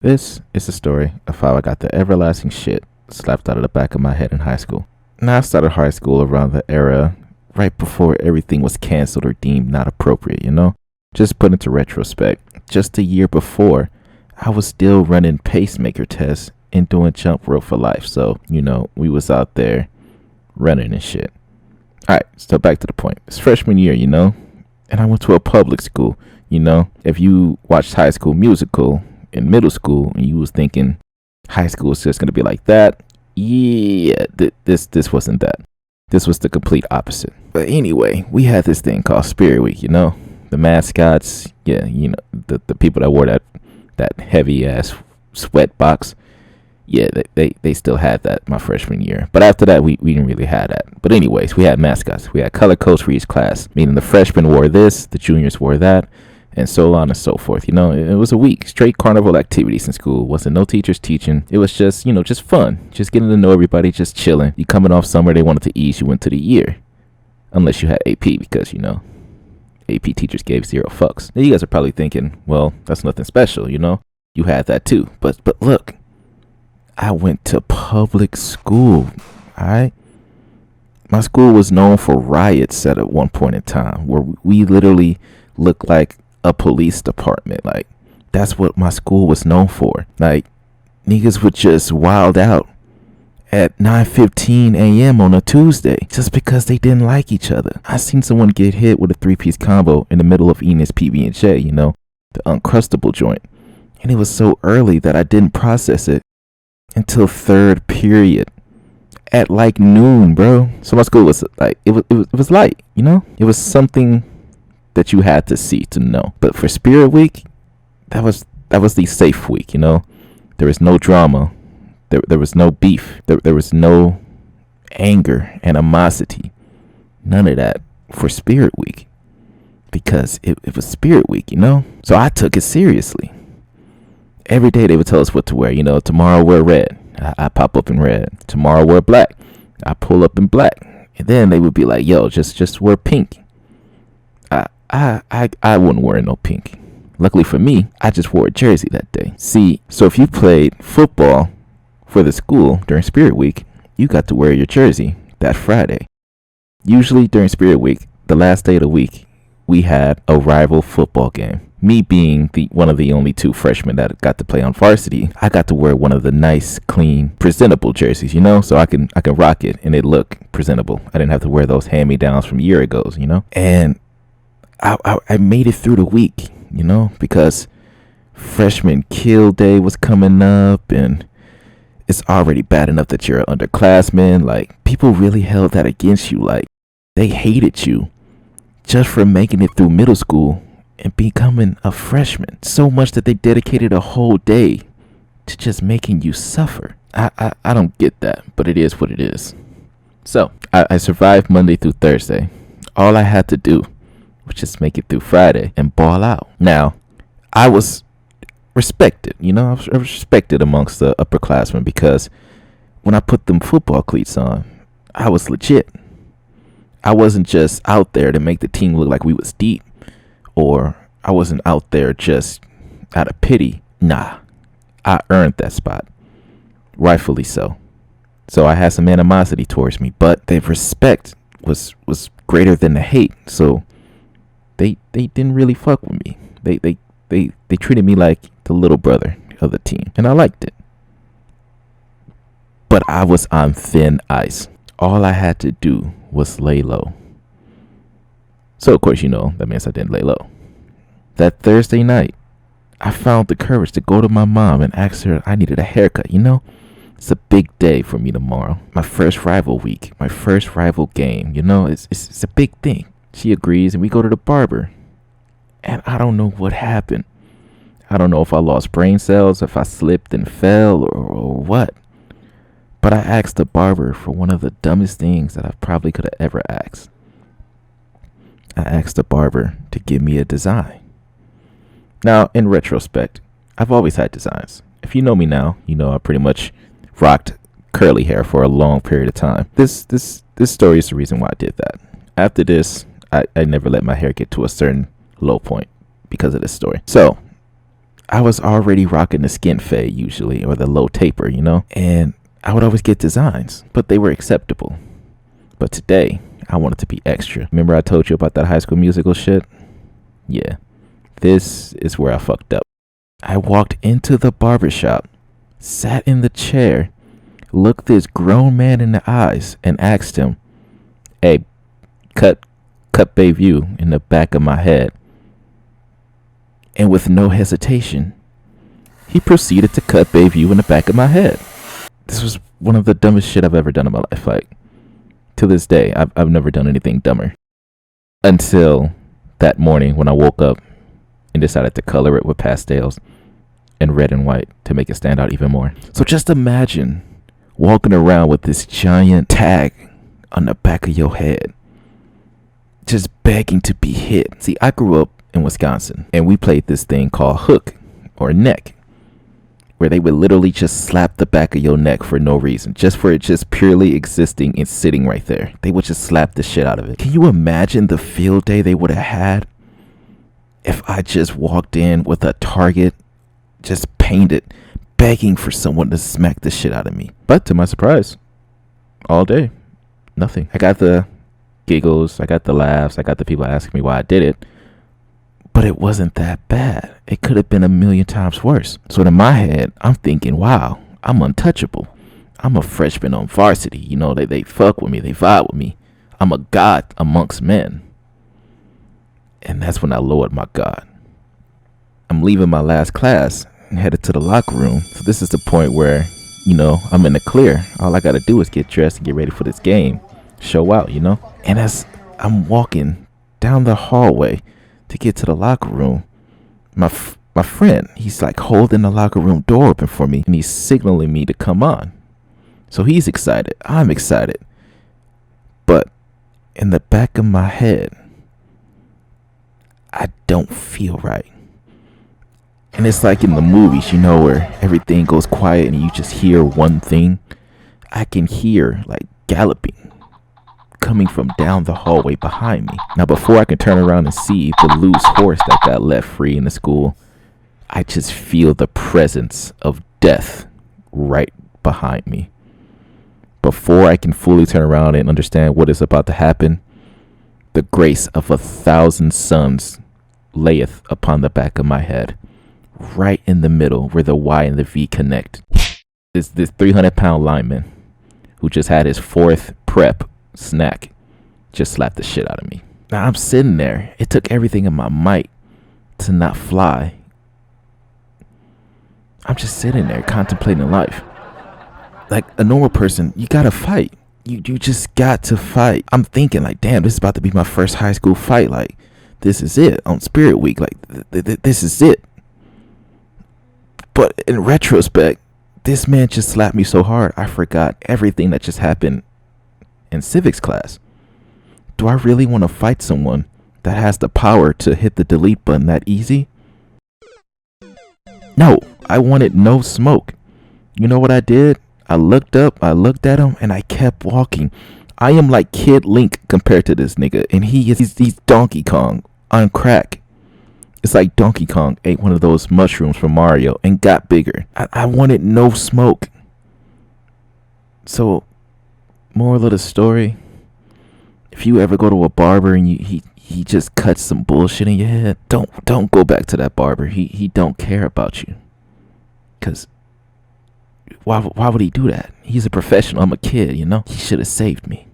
This is the story of how I got the everlasting shit slapped out of the back of my head in high school. Now, I started high school around the era right before everything was canceled or deemed not appropriate, you know? Just put into retrospect, just a year before, I was still running pacemaker tests and doing jump rope for life. So, we was out there running and shit. Alright, so back to the point. It's freshman year, and I went to a public school, If you watched High School Musical in middle school and you was thinking high school is just gonna be like that, yeah, this wasn't that. This was the complete opposite. But anyway, we had this thing called Spirit Week, the mascots, yeah, the people that wore that heavy ass sweat box. Yeah, they still had that my freshman year. But after that, we didn't really have that. But anyways, we had mascots. We had color codes for each class, meaning the freshmen wore this, the juniors wore that, and so on and so forth. It was a week straight carnival activities in school. Wasn't no teachers teaching. It was just, just fun. Just getting to know everybody, just chilling. You coming off summer, they wanted to ease you into the year. Unless you had AP, because, AP teachers gave zero fucks. Now you guys are probably thinking, well, that's nothing special, You had that too. But look, I went to public school, alright? My school was known for riots at one point in time, where we literally looked like a police department. Like, that's what my school was known for. Like, niggas would just wild out at 9:15 a.m. on a Tuesday just because they didn't like each other. I seen someone get hit with a 3-piece combo in the middle of Enos PB&J, the Uncrustable joint. And it was so early that I didn't process it until third period at like noon, bro. So my school was like, it was light, It was something that you had to see to know. But for Spirit Week, that was the safe week, There was no drama. There was no beef. There was no anger, animosity. None of that for Spirit Week. Because it was Spirit Week, So I took it seriously. Every day they would tell us what to wear. Tomorrow wear red. I pop up in red. Tomorrow wear black. I pull up in black. And then they would be like, yo, just wear pink. I wouldn't wear no pink. Luckily for me, I just wore a jersey that day. See, so if you played football for the school during Spirit Week, you got to wear your jersey that Friday. Usually during Spirit Week, the last day of the week, we had a rival football game. Me being one of the only two freshmen that got to play on varsity, I got to wear one of the nice, clean, presentable jerseys, so I can rock it and it look presentable. I didn't have to wear those hand-me-downs from year ago, And I made it through the week, because freshman kill day was coming up, and it's already bad enough that you're an underclassman. Like, people really held that against you. Like, they hated you just for making it through middle school and becoming a freshman, so much that they dedicated a whole day to just making you suffer. I don't get that, but it is what it is. So I survived Monday through Thursday. All I had to do was just make it through Friday and ball out. Now, I was respected, I was respected amongst the upperclassmen, because when I put them football cleats on, I was legit. I wasn't just out there to make the team look like we was deep, or I wasn't out there just out of pity. Nah, I earned that spot, rightfully so. So I had some animosity towards me, but the respect was greater than the hate. So they didn't really fuck with me. They treated me like the little brother of the team, and I liked it. But I was on thin ice. All I had to do was lay low. So of course, that means I didn't lay low. That Thursday night, I found the courage to go to my mom and ask her I needed a haircut. It's a big day for me tomorrow. My first rival week, my first rival game. It's a big thing. She agrees, and we go to the barber. And I don't know what happened. I don't know if I lost brain cells, if I slipped and fell, or what. But I asked the barber for one of the dumbest things that I probably could have ever asked. I asked the barber to give me a design. Now, in retrospect, I've always had designs. If you know me now, I pretty much rocked curly hair for a long period of time. This story is the reason why I did that. After this, I never let my hair get to a certain low point because of this story. So I was already rocking the skin fade usually, or the low taper, and I would always get designs, but they were acceptable. But today, I wanted to be extra. Remember I told you about that High School Musical shit? Yeah, this is where I fucked up. I walked into the barbershop, sat in the chair, looked this grown man in the eyes, and asked him, "Hey, cut Bayview in the back of my head." And with no hesitation, he proceeded to cut Bayview in the back of my head. This was one of the dumbest shit I've ever done in my life. Like, to this day, I've never done anything dumber. Until that morning when I woke up and decided to color it with pastels and red and white to make it stand out even more. So just imagine walking around with this giant tag on the back of your head, just begging to be hit. See, I grew up in Wisconsin, and we played this thing called hook or neck, where they would literally just slap the back of your neck for no reason, just for it just purely existing and sitting right there. They would just slap the shit out of it. Can you imagine the field day they would have had if I just walked in with a target, just painted, begging for someone to smack the shit out of me? But to my surprise, all day, nothing. I got the giggles, I got the laughs, I got the people asking me why I did it. But it wasn't that bad. It could have been a million times worse. So in my head, I'm thinking, wow, I'm untouchable. I'm a freshman on varsity. They fuck with me. They vibe with me. I'm a god amongst men. And that's when I lowered my guard. I'm leaving my last class and headed to the locker room. So this is the point where, I'm in the clear. All I got to do is get dressed and get ready for this game. Show out, And as I'm walking down the hallway to get to the locker room, my friend, he's like holding the locker room door open for me, and he's signaling me to come on. So he's excited. I'm excited. But in the back of my head, I don't feel right. And it's like in the movies, where everything goes quiet and you just hear one thing. I can hear like galloping coming from down the hallway behind me. Now, before I can turn around and see the loose horse that got left free in the school, I just feel the presence of death right behind me. Before I can fully turn around and understand what is about to happen, the grace of 1,000 suns layeth upon the back of my head, right in the middle where the Y and the V connect. This 300-pound lineman who just had his 4th prep snack just slapped the shit out of me. Now I'm sitting there. It took everything in my might to not fly. I'm just sitting there contemplating life. Like a normal person, you gotta fight. You just got to fight. I'm thinking like, damn, this is about to be my first high school fight. Like, this is it on Spirit Week. Like, this is it. But in retrospect, this man just slapped me so hard, I forgot everything that just happened in civics class. Do I really want to fight someone that has the power to hit the delete button that easy? No, I wanted no smoke. You know what I did? I looked up, I looked at him, and I kept walking. I am like Kid Link compared to this nigga, and he's Donkey Kong on crack. It's like Donkey Kong ate one of those mushrooms from Mario and got bigger. I wanted no smoke. So, moral of the story, if you ever go to a barber and he just cuts some bullshit in your head, don't go back to that barber. He don't care about you. Cause why would he do that? He's a professional. I'm a kid, He should have saved me.